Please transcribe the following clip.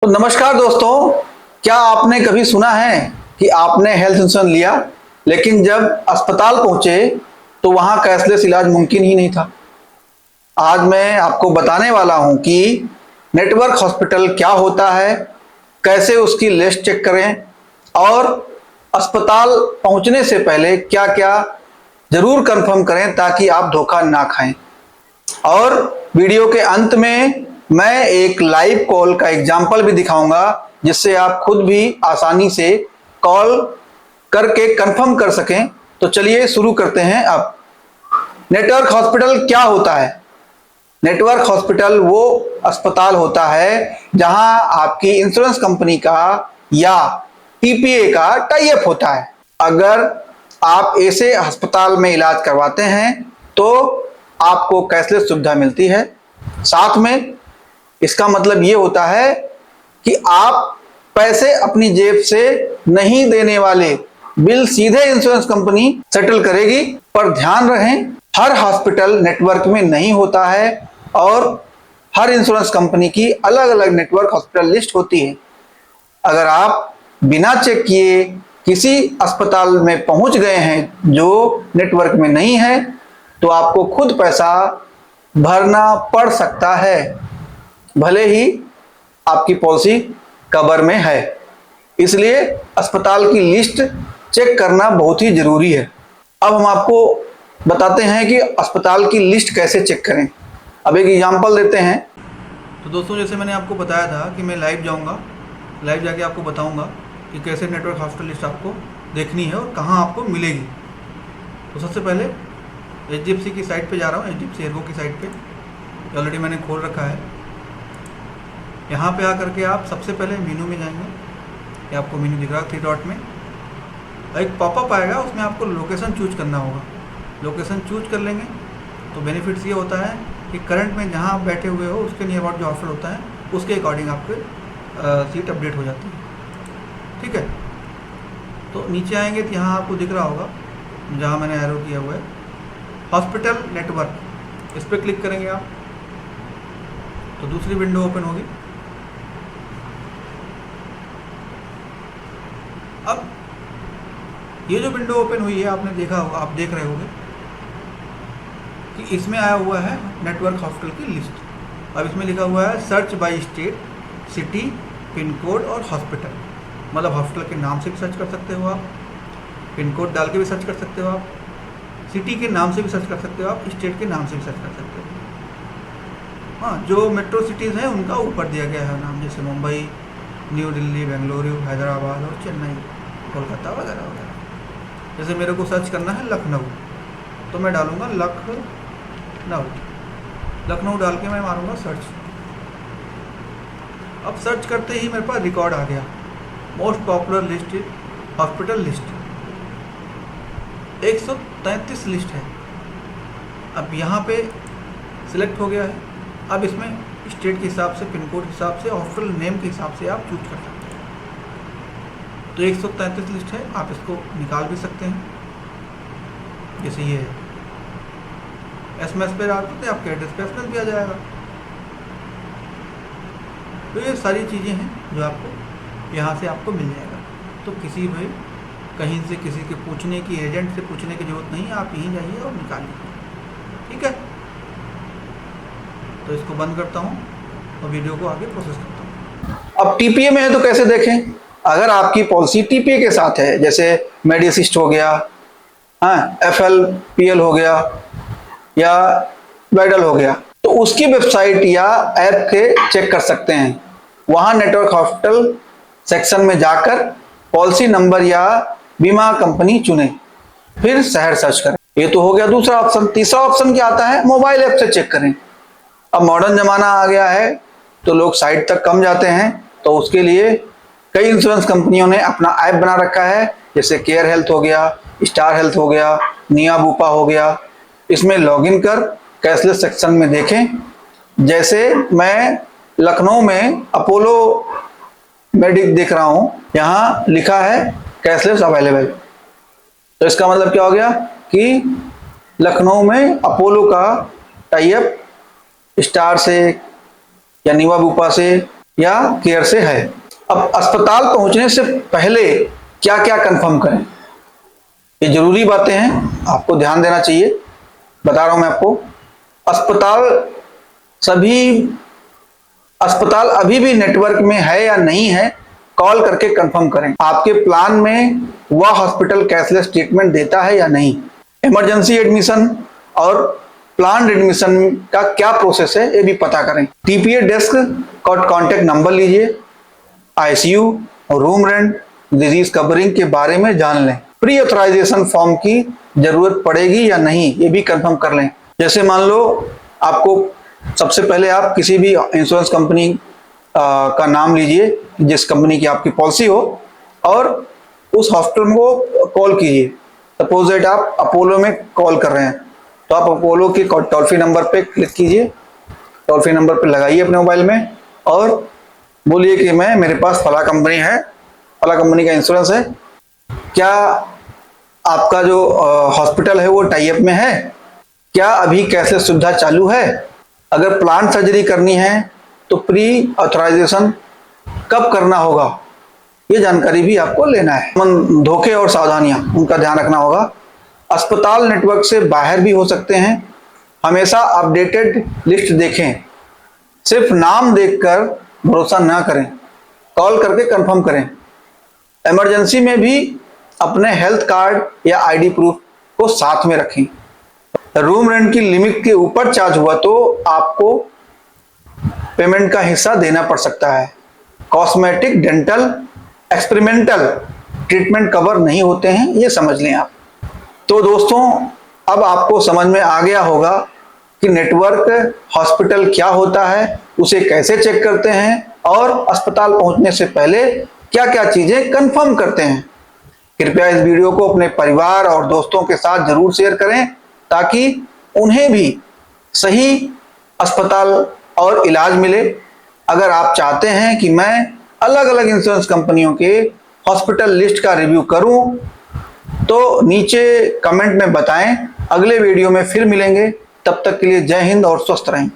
तो नमस्कार दोस्तों, क्या आपने कभी सुना है कि आपने हेल्थ इंश्योरेंस लिया लेकिन जब अस्पताल पहुंचे तो वहां कैशलेस इलाज मुमकिन ही नहीं था। आज मैं आपको बताने वाला हूं कि नेटवर्क हॉस्पिटल क्या होता है, कैसे उसकी लिस्ट चेक करें और अस्पताल पहुंचने से पहले क्या क्या जरूर कंफर्म करें ताकि आप धोखा ना खाएं। और वीडियो के अंत में मैं एक लाइव कॉल का एग्जाम्पल भी दिखाऊंगा जिससे आप खुद भी आसानी से कॉल करके कंफर्म कर सकें। तो चलिए शुरू करते हैं। अब नेटवर्क हॉस्पिटल क्या होता है? नेटवर्क हॉस्पिटल वो अस्पताल होता है जहां आपकी इंश्योरेंस कंपनी का या टीपीए का टाई अप होता है। अगर आप ऐसे अस्पताल में इलाज करवाते हैं तो आपको कैशलेस सुविधा मिलती है। साथ में इसका मतलब ये होता है कि आप पैसे अपनी जेब से नहीं देने वाले, बिल सीधे इंश्योरेंस कंपनी सेटल करेगी। पर ध्यान रहे, हर हॉस्पिटल नेटवर्क में नहीं होता है और हर इंश्योरेंस कंपनी की अलग अलग नेटवर्क हॉस्पिटल लिस्ट होती है। अगर आप बिना चेक किए किसी अस्पताल में पहुंच गए हैं जो नेटवर्क में नहीं है तो आपको खुद पैसा भरना पड़ सकता है, भले ही आपकी पॉलिसी कवर में है। इसलिए अस्पताल की लिस्ट चेक करना बहुत ही जरूरी है। अब हम आपको बताते हैं कि अस्पताल की लिस्ट कैसे चेक करें। अब एक एग्जांपल देते हैं। तो दोस्तों, जैसे मैंने आपको बताया था कि मैं लाइव जाऊंगा, लाइव जाके आपको बताऊंगा कि कैसे नेटवर्क हॉस्पिटल लिस्ट आपको देखनी है और कहाँ आपको मिलेगी। तो सबसे पहले एचडीएफसी की साइट पे जा रहा हूँ, एचडीएफसी एर्गो की साइट पे ऑलरेडी मैंने खोल रखा है। यहाँ पे आकर के आप सबसे पहले मेनू में जाएंगे। ये आपको मेनू दिख रहा है 3 डॉट में, एक पॉपअप आएगा, उसमें आपको लोकेशन चूज करना होगा। लोकेशन चूज कर लेंगे तो बेनिफिट्स ये होता है कि करंट में जहाँ आप बैठे हुए हो उसके नियर अबाउट जो हॉस्पिटल होता है उसके अकॉर्डिंग आपके सीट अपडेट हो जाती है। ठीक है, तो नीचे आएंगे तो यहाँ आपको दिख रहा होगा जहाँ मैंने एरो किया हुआ है हॉस्पिटल नेटवर्क, इस पर क्लिक करेंगे आप तो दूसरी विंडो ओपन होगी। अब ये जो विंडो ओपन हुई है आपने देखा होगा, आप देख रहे होंगे कि इसमें आया हुआ है नेटवर्क हॉस्पिटल की लिस्ट। अब इसमें लिखा हुआ है search by state, city, pin code और हॉस्पिटल। मतलब हॉस्पिटल के नाम से भी सर्च कर सकते हो आप, पिन कोड डाल के भी सर्च कर सकते हो आप, सिटी के नाम से भी सर्च कर सकते हो आप, स्टेट के नाम से भी सर्च कर सकते हो। हाँ, जो मेट्रो सिटीज़ हैं उनका ऊपर दिया गया है नाम, जैसे मुंबई, न्यू दिल्ली, बेंगलुरु, हैदराबाद और चेन्नई, कोलकाता वगैरह वगैरह। जैसे मेरे को सर्च करना है लखनऊ, तो मैं डालूँगा लखनऊ डाल के मैं मारूँगा सर्च। अब सर्च करते ही मेरे पास रिकॉर्ड आ गया, most popular list hospital list 133 list है। अब यहाँ पे सिलेक्ट हो गया है। अब इसमें स्टेट के हिसाब से, पिन कोड के हिसाब से, हॉस्पिटल नेम के हिसाब से आप चूज कर सकते हैं। तो 133 लिस्ट है, आप इसको निकाल भी सकते हैं। जैसे ये SMS पे डाल देते हैं, आपके एड्रेस पे SMS भी आ जाएगा। तो ये सारी चीज़ें हैं जो आपको यहाँ से आपको मिल जाएगा। तो किसी भी कहीं से किसी के पूछने की, एजेंट से पूछने की जरूरत नहीं है, आप यहीं जाइए और निकाल लीजिए। ठीक है, तो इसको बंद करता हूँ और वीडियो को आगे प्रोसेस करता हूँ। अब टीपीए में है तो कैसे देखें? अगर आपकी पॉलिसी टीपीए के साथ है, जैसे मेडिसिस्ट हो गया, हाँ, FLPL हो गया या वाइडल हो गया, तो उसकी वेबसाइट या ऐप के चेक कर सकते हैं। वहां नेटवर्क हॉस्पिटल सेक्शन में जाकर पॉलिसी नंबर या बीमा कंपनी चुने, फिर शहर सर्च करें। ये तो हो गया दूसरा ऑप्शन। तीसरा ऑप्शन क्या आता है? मोबाइल ऐप से चेक करें। अब मॉडर्न जमाना आ गया है तो लोग साइट तक कम जाते हैं, तो उसके लिए कई इंश्योरेंस कंपनियों ने अपना ऐप बना रखा है, जैसे केयर हेल्थ हो गया, स्टार हेल्थ हो गया, निया बूपा हो गया। इसमें लॉगिन कर कैशलेस सेक्शन में देखें। जैसे मैं लखनऊ में अपोलो मेडिक देख रहा हूं, यहाँ लिखा है कैशलेस अवेलेबल। तो इसका मतलब क्या हो गया कि लखनऊ में अपोलो का टाई अप स्टार से या नीवा बूपा से या केयर से है। अब अस्पताल पहुंचने से पहले क्या क्या कंफर्म करें, ये जरूरी बातें हैं, आपको ध्यान देना चाहिए। बता रहा हूं मैं आपको। अस्पताल अभी भी नेटवर्क में है या नहीं है, कॉल करके कंफर्म करें। आपके प्लान में वह हॉस्पिटल कैशलेस ट्रीटमेंट देता है या नहीं। इमरजेंसी एडमिशन और प्लान एडमिशन का क्या प्रोसेस है, ये भी पता करें। टीपीए डेस्क का कॉन्टेक्ट नंबर लीजिए। ICU, room rent, disease covering के बारे में जान लें। प्री ऑथराइजेशन फॉर्म की जरूरत पड़ेगी या नहीं, ये भी कंफर्म कर लें। जैसे मान लो आपको सबसे पहले आप किसी भी इंश्योरेंस कंपनी का नाम लीजिए जिस कंपनी की आपकी पॉलिसी हो, और उस हॉस्पिटल को कॉल कीजिए। सपोज दैट आप अपोलो में कॉल कर रहे हैं, तो आप अपोलो के टोल फ्री नंबर पे क्लिक कीजिए, टोल फ्री नंबर पे लगाइए अपने मोबाइल में और बोलिए कि मेरे पास फला कंपनी है, फला कंपनी का इंश्योरेंस है, क्या आपका जो हॉस्पिटल है वो टाई अप में है, क्या अभी कैशलेस सुविधा चालू है, अगर प्लांट सर्जरी करनी है तो प्री ऑथराइजेशन कब करना होगा, ये जानकारी भी आपको लेना है। धोखे और सावधानियां, उनका ध्यान रखना होगा। अस्पताल नेटवर्क से बाहर भी हो सकते हैं, हमेशा अपडेटेड लिस्ट देखें। सिर्फ नाम देखकर भरोसा ना करें, कॉल करके कंफर्म करें। इमरजेंसी में भी अपने हेल्थ कार्ड या आईडी प्रूफ को साथ में रखें। रूम रेंट की लिमिट के ऊपर चार्ज हुआ तो आपको पेमेंट का हिस्सा देना पड़ सकता है। Cosmetic, dental, experimental treatment cover नहीं होते हैं, ये समझ लें आप। तो दोस्तों, अब आपको समझ में आ गया होगा कि नेटवर्क हॉस्पिटल क्या होता है, उसे कैसे चेक करते हैं और अस्पताल पहुंचने से पहले क्या क्या चीजें कंफर्म करते हैं। कृपया इस वीडियो को अपने परिवार और दोस्तों के साथ जरूर शेयर करें ताकि उन्हें भी सही अस्पताल और इलाज मिले। अगर आप चाहते हैं कि मैं अलग अलग इंश्योरेंस कंपनियों के हॉस्पिटल लिस्ट का रिव्यू करूं, तो नीचे कमेंट में बताएं। अगले वीडियो में फिर मिलेंगे, तब तक के लिए जय हिंद और स्वस्थ रहें।